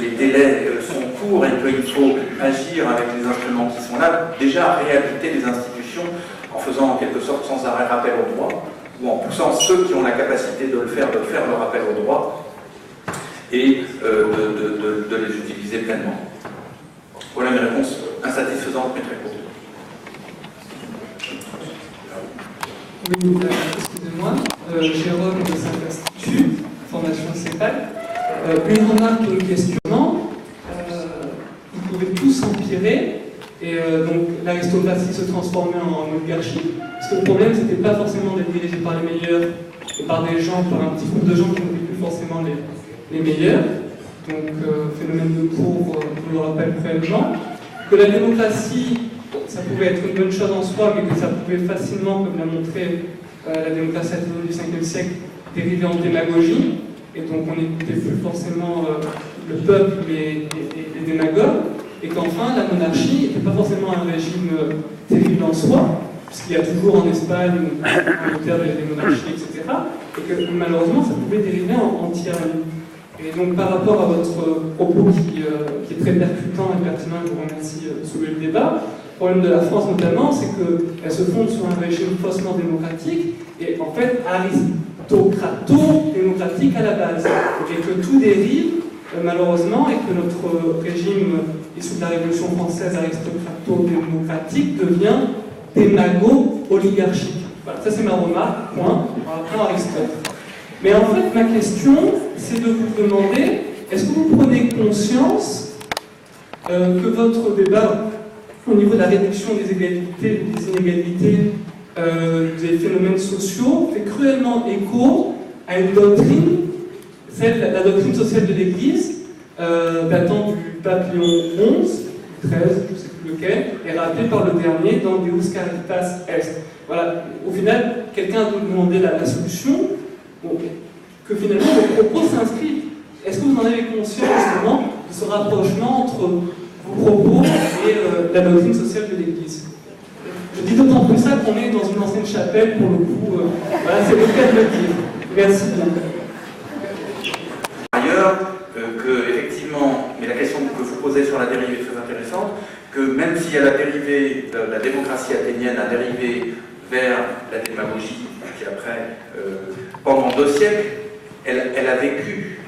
les délais sont courts et qu'il faut agir avec les instruments qui sont là, déjà réhabiliter les institutions en faisant en quelque sorte sans arrêt rappel au droit, ou en poussant ceux qui ont la capacité de faire le rappel au droit, et de les utiliser pleinement. Voilà une réponse insatisfaisante mais très courte. Oui, excusez-moi, Jérôme de Saint-Institut, formation CEPAL. Une remarque et une questionnement. Ils pouvaient tous empirer, et donc l'aristocratie se transformait en oligarchie. Parce que le problème, c'était pas forcément d'être dirigé par les meilleurs, et par des gens, par un petit groupe de gens qui n'étaient plus forcément les meilleurs. Donc, phénomène de cours, je le rappelle cruellement. Que la démocratie, ça pouvait être une bonne chose en soi, mais que ça pouvait facilement, comme l'a montré la démocratie athénienne du 5e siècle, dériver en démagogie. Et donc, on n'écoutait plus forcément le peuple, mais les démagogues. Et qu'enfin, la monarchie n'était pas forcément un régime terrible en soi, puisqu'il y a toujours en Espagne un auteur des monarchies, etc. Et que malheureusement, ça pouvait dériver en tyrannie. Et donc, par rapport à votre propos qui est très percutant et pertinent, je vous remercie de soulever le débat, le problème de la France notamment, c'est qu'elle se fonde sur un régime faussement démocratique et en fait aristocrato-démocratique à la base. Et que tout dérive, malheureusement, et que notre régime issu de la Révolution française aristocrato-démocratique devient démago-oligarchique. Voilà, ça c'est ma remarque, point. On va prendre Aristote. Mais en fait, ma question, c'est de vous demander, est-ce que vous prenez conscience que votre débat au niveau de la réduction des inégalités, des phénomènes sociaux, fait cruellement écho à une doctrine, la doctrine sociale de l'Église, datant du pape Léon XI, 13, je ne sais plus lequel, et rappelée par le dernier dans Deus Caritas Est. Voilà, au final, quelqu'un a demandé la solution. Bon, que finalement vos propos s'inscrivent. Est-ce que vous en avez conscience justement de ce rapprochement entre vos propos et la doctrine sociale de l'Église? Je dis d'autant plus ça qu'on est dans une ancienne chapelle, pour le coup, voilà, c'est le cas de le dire. Merci bien. Par ailleurs, que effectivement, mais la question que vous posez sur la dérive est très intéressante, que même si elle a dérivé, la démocratie athénienne a dérivé vers la démagogie, qui après, pendant 2 siècles, elle a vécu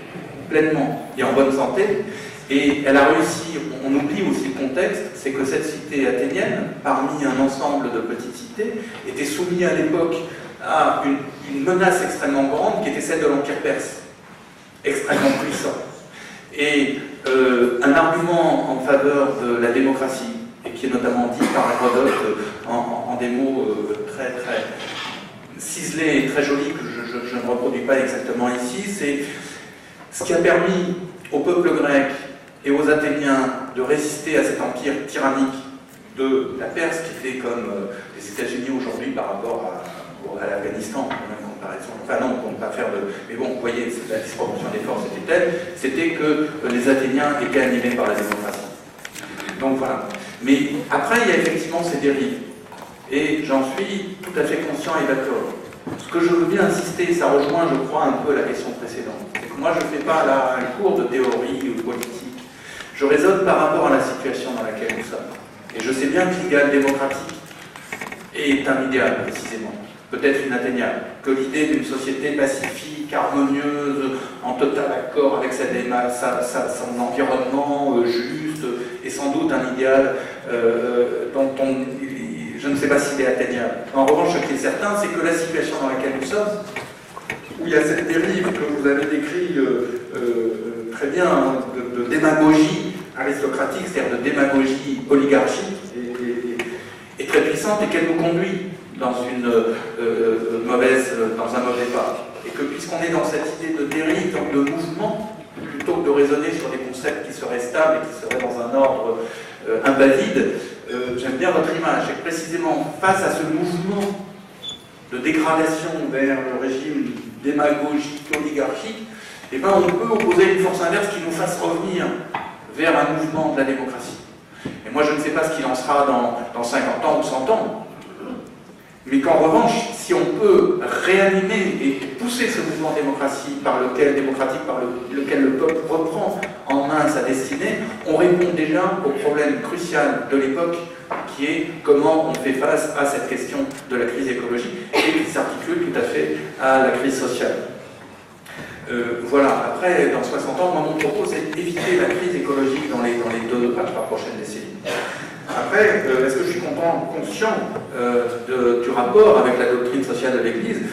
pleinement et en bonne santé, et elle a réussi, on oublie aussi le contexte, c'est que cette cité athénienne, parmi un ensemble de petites cités, était soumise à l'époque à une menace extrêmement grande qui était celle de l'Empire perse, extrêmement puissant. Et un argument en faveur de la démocratie, et qui est notamment dit par Hérodote en des mots très très ciselés et très jolis que je ne reproduis pas exactement ici, c'est ce qui a permis au peuple grec et aux Athéniens de résister à cet empire tyrannique de la Perse, qui était comme les États-Unis aujourd'hui par rapport à l'Afghanistan, en même comparaison. Enfin non, pour ne pas faire de... Mais bon, vous voyez, la disproportion des forces était telle, c'était que les Athéniens étaient animés par la démocratie. Donc voilà. Mais après, il y a effectivement ces dérives. Et j'en suis tout à fait conscient et d'accord. Ce que je veux bien insister, ça rejoint, je crois, un peu la question précédente. C'est que moi, je ne fais pas là un cours de théorie ou de politique. Je raisonne par rapport à la situation dans laquelle nous sommes. Et je sais bien que l'idéal démocratique est un idéal, précisément, peut-être inatteignable, que l'idée d'une société pacifique, harmonieuse, en total accord avec son environnement juste, est sans doute un idéal dont je ne sais pas s'il est atteignable. En revanche, ce qui est certain, c'est que la situation dans laquelle nous sommes, où il y a cette dérive que vous avez décrite très bien, hein, de démagogie aristocratique, c'est-à-dire de démagogie oligarchique, est très puissante et qu'elle nous conduit dans un mauvais pas. Et que puisqu'on est dans cette idée de dérive, donc de mouvement, plutôt que de raisonner sur des concepts qui seraient stables et qui seraient dans un ordre invaside, j'aime bien votre image. Et précisément face à ce mouvement de dégradation vers le régime démagogique, oligarchique, eh ben, on peut opposer une force inverse qui nous fasse revenir vers un mouvement de la démocratie. Et moi, je ne sais pas ce qu'il en sera dans 50 ans ou 100 ans. Mais qu'en revanche, si on peut réanimer et pousser ce mouvement démocratique par lequel le peuple reprend en main sa destinée, on répond déjà au problème crucial de l'époque, qui est comment on fait face à cette question de la crise écologique et qui s'articule tout à fait à la crise sociale. Voilà, après, dans 60 ans, moi, mon propos, c'est d'éviter la crise écologique dans les 2 à 3 prochaines décennies. Après, est-ce que je suis conscient du rapport avec la doctrine sociale de l'Église?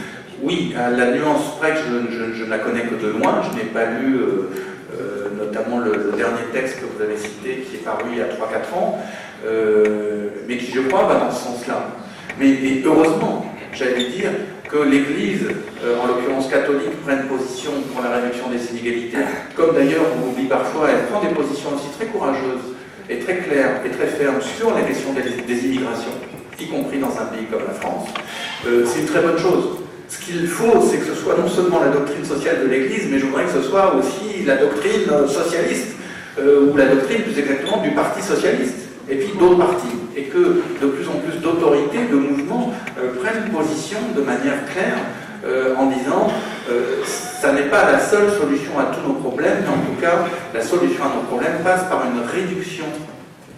Oui, à la nuance près que je ne la connais que de loin. Je n'ai pas lu notamment le dernier texte que vous avez cité, qui est paru il y a 3-4 ans, mais qui, je crois, va dans ce sens-là. Mais heureusement, j'allais dire, que l'Église, en l'occurrence catholique, prenne position pour la réduction des inégalités, comme d'ailleurs, on oublie parfois, elle prend des positions aussi très courageuses et très claires et très fermes sur la question des immigrations, y compris dans un pays comme la France. C'est une très bonne chose. Ce qu'il faut, c'est que ce soit non seulement la doctrine sociale de l'Église, mais je voudrais que ce soit aussi la doctrine socialiste, ou la doctrine plus exactement du Parti socialiste, et puis d'autres partis, et que de plus en plus d'autorités, de mouvements prennent position de manière claire en disant ça n'est pas la seule solution à tous nos problèmes, mais en tout cas la solution à nos problèmes passe par une réduction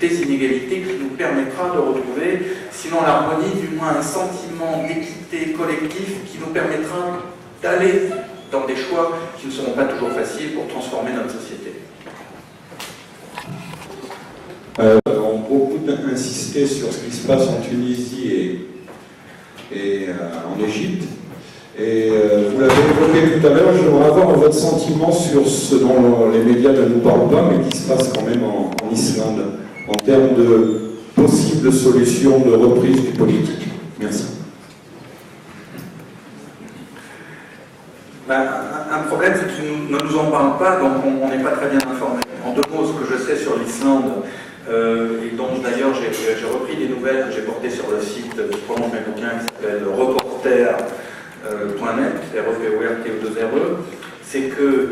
des inégalités qui nous permettra de retrouver, sinon l'harmonie, du moins un sentiment d'équité collective qui nous permettra d'aller dans des choix qui ne seront pas toujours faciles pour transformer notre société. On a beaucoup insisté sur ce qui se passe en Tunisie et en Égypte. Et vous l'avez évoqué tout à l'heure, j'aimerais avoir votre sentiment sur ce dont les médias ne nous parlent pas, mais qui se passe quand même en Islande, en termes de possibles solutions de reprise du politique. Merci. Un problème, c'est qu'ils ne nous en parlent pas, donc on n'est pas très bien informé. En 2 mots, ce que je sais sur l'Islande, et dont d'ailleurs j'ai repris des nouvelles que j'ai portées sur le site qui prononce mes bouquins, qui s'appelle reporter.net, REPORTE2RE, c'est que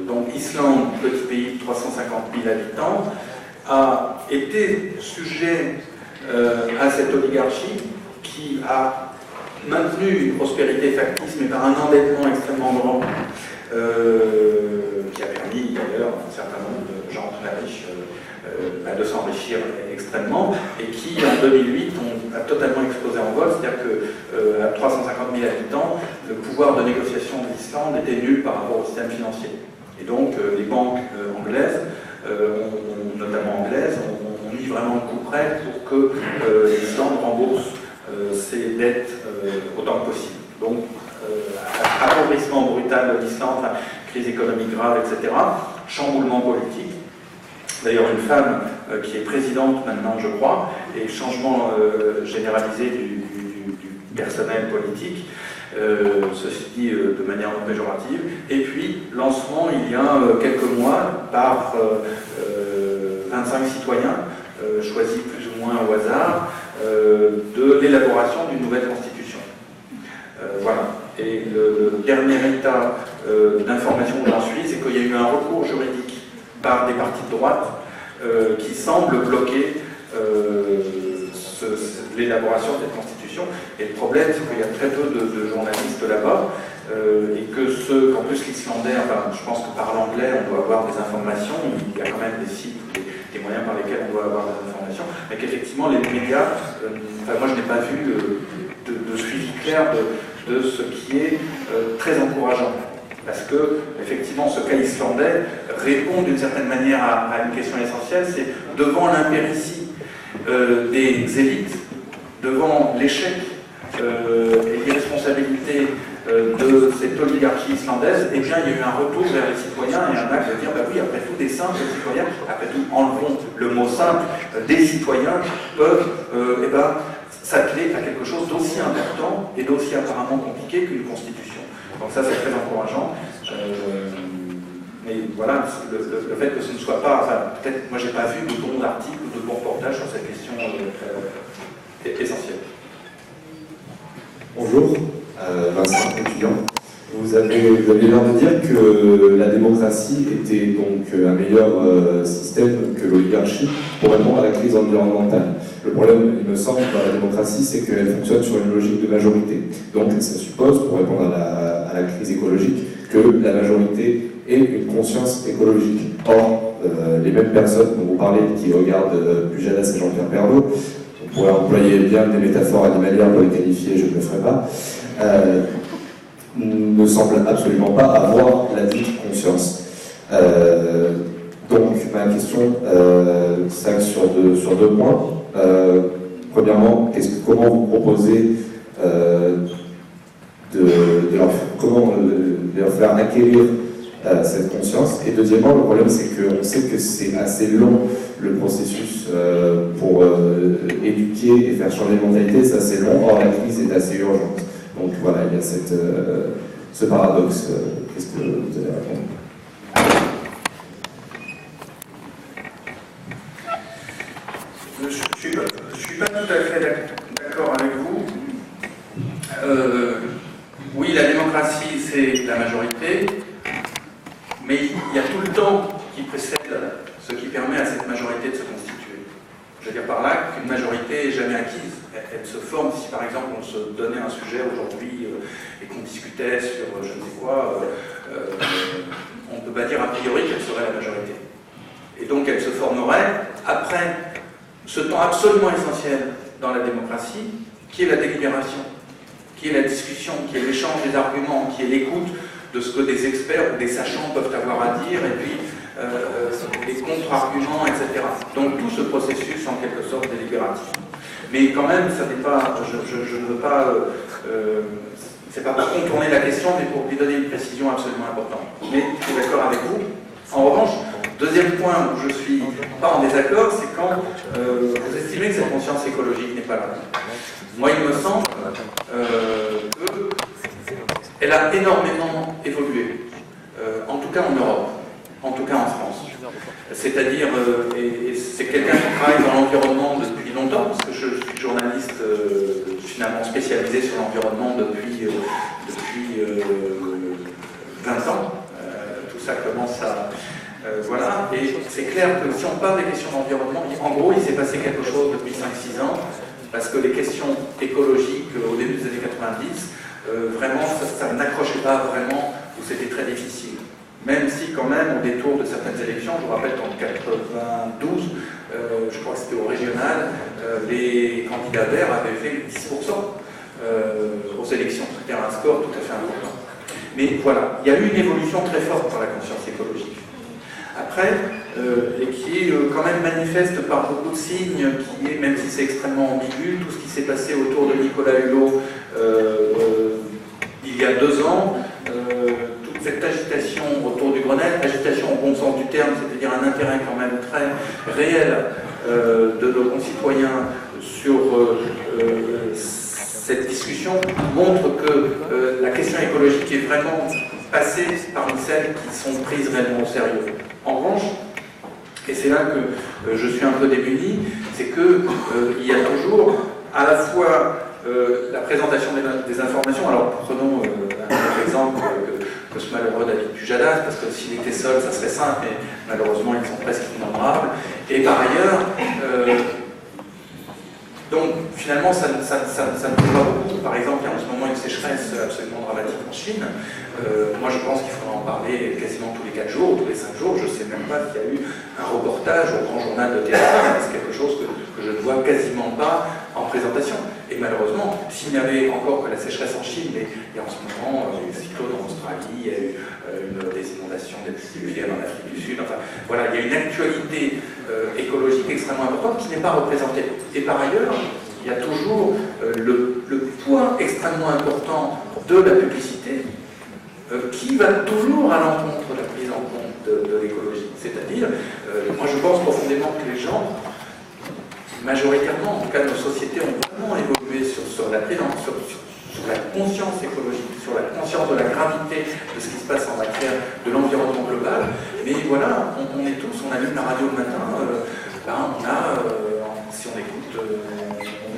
donc Islande, petit pays de 350 000 habitants, a été sujet à cette oligarchie qui a maintenu une prospérité factice, mais par un endettement extrêmement grand, qui a permis d'ailleurs à un certain nombre de gens très riches de s'enrichir extrêmement, et qui en 2008 a totalement explosé en vol, c'est-à-dire qu'à 350 000 habitants, le pouvoir de négociation de l'Islande était nul par rapport au système financier. Et donc les banques anglaises, notamment anglaises, ont mis vraiment le coup près pour que l'Islande rembourse ses dettes autant que possible. Donc, appauvrissement brutal de l'Islande, crise économique grave, etc., chamboulement politique. D'ailleurs, une femme qui est présidente maintenant, je crois, et changement généralisé du personnel politique, ceci dit de manière non péjorative. Et puis, lancement il y a quelques mois par 25 citoyens, choisis plus ou moins au hasard, de l'élaboration d'une nouvelle constitution. Voilà. Et le dernier état d'information où j'en suis, c'est qu'il y a eu un recours juridique par des partis de droite qui semblent bloquer l'élaboration de cette constitution. Et le problème, c'est qu'il y a très peu de journalistes là-bas, et qu'en plus l'islandais, enfin, je pense que par l'anglais, on doit avoir des informations, il y a quand même des sites, des moyens par lesquels on doit avoir des informations, mais qu'effectivement les médias, enfin, moi je n'ai pas vu de suivi clair de ce qui est très encourageant. Parce que, effectivement, ce cas islandais répond d'une certaine manière à une question essentielle, c'est devant l'impéritie des élites, devant l'échec et l'irresponsabilité de cette oligarchie islandaise, eh bien, il y a eu un retour vers les citoyens et un acte de dire, bah oui, après tout, des simples citoyens, après tout, enlevons le mot simple, des citoyens peuvent s'atteler à quelque chose d'aussi important et d'aussi apparemment compliqué qu'une constitution. Donc ça, c'est très encourageant. Mais voilà, le fait que ce ne soit pas... Enfin, peut-être, moi, j'ai pas vu de bons articles ou de bons reportages sur cette question essentielle. Bonjour, Vincent, étudiant. Vous avez l'air de dire que la démocratie était donc un meilleur système que l'oligarchie pour répondre à la crise environnementale. Le problème, il me semble, dans la démocratie, c'est qu'elle fonctionne sur une logique de majorité. Donc ça suppose, pour répondre à la crise écologique, que la majorité ait une conscience écologique. Or, les mêmes personnes dont vous parlez, qui regardent Pujadas et Jean-Pierre Pernaut, on pourrait employer bien des métaphores animalières pour les qualifier, je ne le ferai pas, ne semblent absolument pas avoir la dite conscience. Donc ma question s'axe sur deux points. Premièrement, comment vous proposez de leur faire acquérir cette conscience? Et deuxièmement, le problème, c'est qu'on sait que c'est assez long le processus pour éduquer et faire changer les mentalités, c'est assez long, or la crise est assez urgente. Donc voilà, il y a ce paradoxe. Qu'est-ce que vous allez répondre? Je suis pas tout à fait d'accord avec vous. Oui, la démocratie, c'est la majorité, mais il y a tout le temps qui précède ce qui permet à cette majorité de se constituer. Je veux dire par là qu'une majorité n'est jamais acquise. Elle se forme. Si par exemple on se donnait un sujet aujourd'hui et qu'on discutait sur je ne sais quoi, on ne peut pas dire a priori qu'elle serait la majorité. Et donc elle se formerait après ce temps absolument essentiel dans la démocratie, qui est la délibération, qui est la discussion, qui est l'échange des arguments, qui est l'écoute de ce que des experts ou des sachants peuvent avoir à dire, et puis les contre-arguments, etc. Donc tout ce processus en quelque sorte délibératif. Mais quand même, ça n'est pas, je ne veux pas, c'est pas pour contourner la question, mais pour lui donner une précision absolument importante. Mais je suis d'accord avec vous. En revanche, deuxième point où je suis pas en désaccord, c'est quand vous estimez que cette conscience écologique n'est pas là. Moi, il me semble qu'elle a énormément évolué, en tout cas en Europe, en tout cas en France. C'est-à-dire, et c'est quelqu'un qui travaille dans l'environnement depuis longtemps, parce que je suis journaliste finalement spécialisé sur l'environnement depuis 20 ans. Tout ça commence à... voilà, et c'est clair que si on parle des questions d'environnement, en gros, il s'est passé quelque chose depuis 5-6 ans, parce que les questions écologiques au début des années 90, vraiment, ça n'accrochait pas vraiment, ou c'était très difficile. Même si quand même, au détour de certaines élections, je vous rappelle qu'en 92, je crois que c'était au régional, les candidats verts avaient fait 10% aux élections. C'était un score tout à fait important. Mais voilà, il y a eu une évolution très forte dans la conscience écologique. Après, et qui est quand même manifeste par beaucoup de signes, qui est, même si c'est extrêmement ambigu, tout ce qui s'est passé autour de Nicolas Hulot il y a 2 ans, toute cette agitation autour du Grenelle, agitation au bon sens du terme, c'est-à-dire un intérêt quand même très réel de nos concitoyens sur cette discussion, montre que la question écologique est vraiment passée parmi celles qui sont prises réellement au sérieux. En revanche, et c'est là que je suis un peu démuni, c'est qu'il y a toujours à la fois la présentation des informations. Alors prenons un exemple que ce malheureux David Pujadas, parce que s'il était seul, ça serait simple, mais malheureusement ils sont presque innombrables. Et par ailleurs, donc finalement, ça ne bouge pas beaucoup. Par exemple, il y a en ce moment une sécheresse absolument dramatique en Chine. Moi, je pense qu'il faudra en parler quasiment tous les 4 jours, tous les 5 jours. Je ne sais même pas qu'il y a eu un reportage au grand journal de TF1. C'est quelque chose que je ne vois quasiment pas en présentation. Et malheureusement, s'il n'y avait encore que la sécheresse en Chine, mais il y a en ce moment des cyclones en Australie, il y a eu des inondations diluviennes en Afrique du Sud. Enfin, voilà, il y a une actualité écologique extrêmement importante qui n'est pas représentée. Et par ailleurs, il y a toujours le point extrêmement important de la publicité qui va toujours à l'encontre de la prise en compte de l'écologie. C'est-à-dire, moi je pense profondément que les gens, majoritairement, en tout cas nos sociétés, ont vraiment évolué sur la conscience écologique, sur la conscience de la gravité de ce qui se passe en matière de l'environnement global. Mais voilà, on est tous, on allume la radio le matin, si on écoute,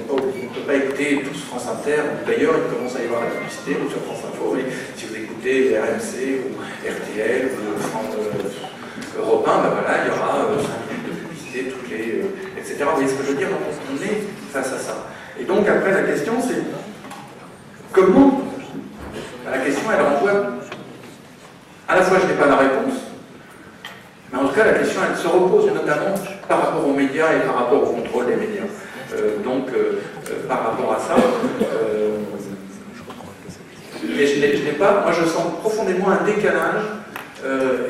on ne peut pas écouter tous France Inter, d'ailleurs il commence à y avoir la publicité ou sur France Info, mais si vous écoutez RMC ou RTL ou Europe 1, ben voilà, il y aura 5 minutes de publicité, toutes les, etc. Vous voyez ce que je veux dire? Donc on est face à ça. Et donc après la question c'est comment? La question elle renvoie, à la fois je n'ai pas la réponse, mais en tout cas la question elle se repose notamment par rapport aux médias et par rapport au contrôle des médias. Par rapport à ça, mais je n'ai pas, moi je sens profondément un décalage,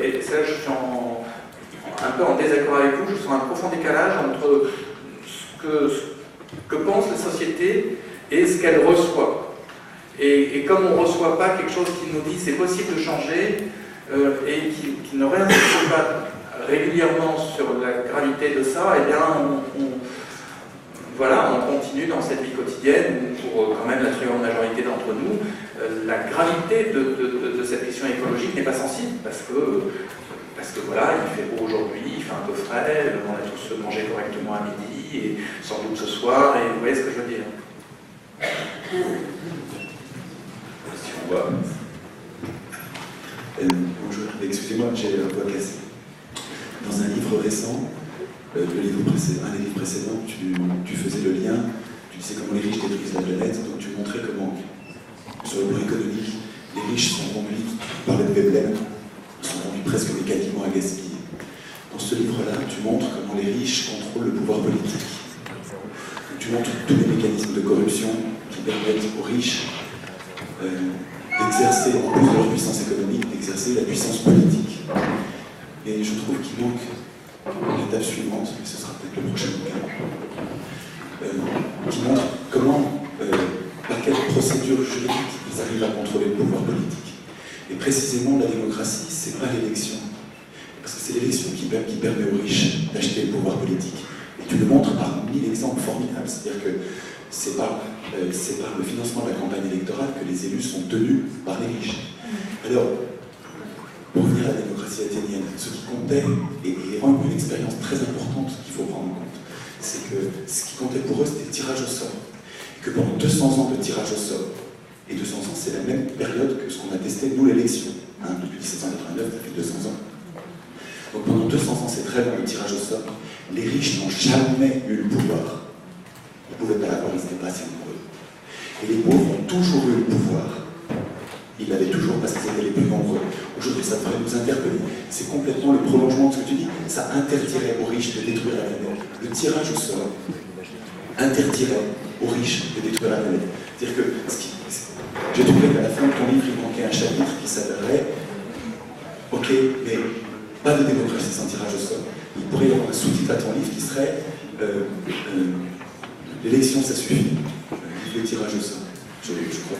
et ça je suis un peu en désaccord avec vous, je sens un profond décalage entre ce que pense la société et ce qu'elle reçoit. Et comme on ne reçoit pas quelque chose qui nous dit c'est possible de changer, et qui ne réinsiste pas régulièrement sur la gravité de ça, eh bien on continue dans cette vie quotidienne où, pour quand même la très grande majorité d'entre nous, la gravité de cette question écologique n'est pas sensible, parce que voilà, il fait beau aujourd'hui, il fait un peu frais, on a tous mangé correctement à midi, et sans doute ce soir, et vous voyez ce que je veux dire. Si on voit. Bonjour, excusez-moi, j'ai la voix cassée. Dans un livre récent, un des livres précédents, tu faisais le lien, tu disais comment les riches détruisent la planète, donc tu montrais comment, sur le plan économique, les riches sont conduits par le Veblen, sont conduits presque mécaniquement à gaspiller. Dans ce livre-là, tu montres comment les riches contrôlent le pouvoir politique. Tu montres tous les mécanismes de corruption qui permettent aux riches d'exercer, en plus de leur puissance économique, d'exercer la puissance politique. Et je trouve qu'il manque l'étape suivante, mais ce sera peut-être le prochain bouquin, qui montre comment, par quelle procédure juridique ils arrivent à contrôler le pouvoir politique. Et précisément, la démocratie, c'est pas l'élection. Parce que c'est l'élection qui permet aux riches d'acheter le pouvoir politique. Et tu le montres par 1000 exemples formidables. C'est-à-dire que c'est par le financement de la campagne électorale que les élus sont tenus par les riches. Alors, pour revenir à la démocratie athénienne, ce qui comptait, et vraiment une expérience très importante qu'il faut prendre en compte, c'est que ce qui comptait pour eux, c'était le tirage au sort. Et que pendant 200 ans de tirage au sort, et 200 ans, c'est la même période que ce qu'on a testé, nous, l'élection. Depuis 1789, ça fait 200 ans. Donc pendant 200 ans, c'est très long le tirage au sort. Les riches n'ont jamais eu le pouvoir. Ils ne pouvaient pas l'avoir, ils n'étaient pas assez nombreux. Et les pauvres ont toujours eu le pouvoir. Ils l'avaient toujours parce qu'ils étaient les plus nombreux. Aujourd'hui, ça devrait nous interpeller. C'est complètement le prolongement de ce que tu dis. Ça interdirait aux riches de détruire la planète. Le tirage au sort interdirait aux riches de détruire la planète. C'est-à-dire que j'ai trouvé qu'à la fin de ton livre, il manquait un chapitre qui s'appellerait « Ok, mais pas de démocratie sans tirage au sort ». Il pourrait y avoir un sous-titre à ton livre qui serait l'élection, ça suffit. Le tirage au sort. Je crois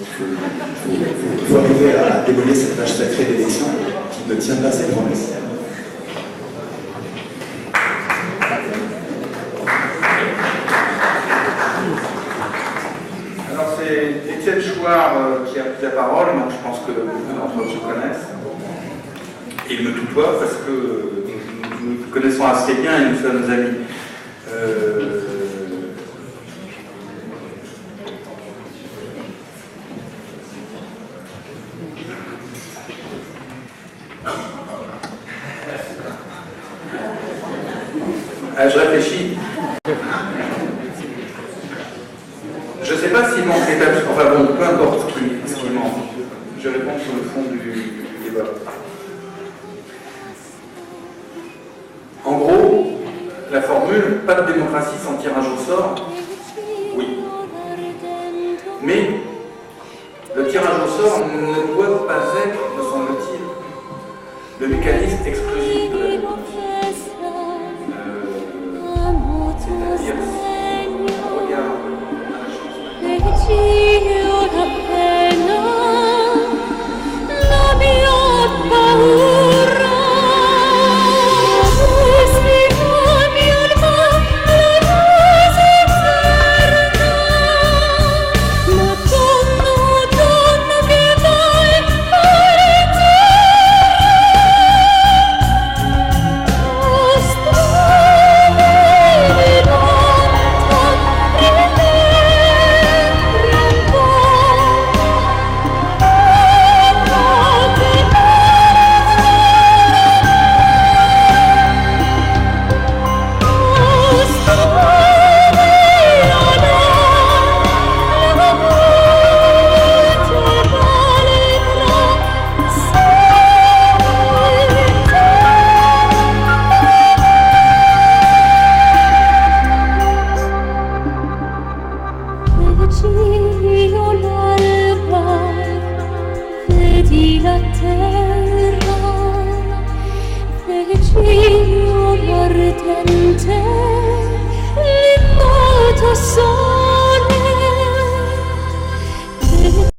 qu'il faut arriver à dévoiler cette page sacrée d'élection qui ne tient pas ses promesses. Alors c'est Étienne Chouard qui a pris la parole, donc je pense que beaucoup d'entre vous se connaissent. Et il me tutoie parce que nous nous connaissons assez bien et nous sommes amis. Je réfléchis. Je ne sais pas s'il manque des papiers, enfin bon, peu importe ce qui manque. Je réponds sur le fond du débat. En gros, la formule « pas de démocratie sans tirage au sort », oui. Mais le tirage au sort ne doit pas être, me semble-t-il, le mécanisme exclusif de la démocratie. C'est-à-dire, si on regarde la Ardente, l'immoto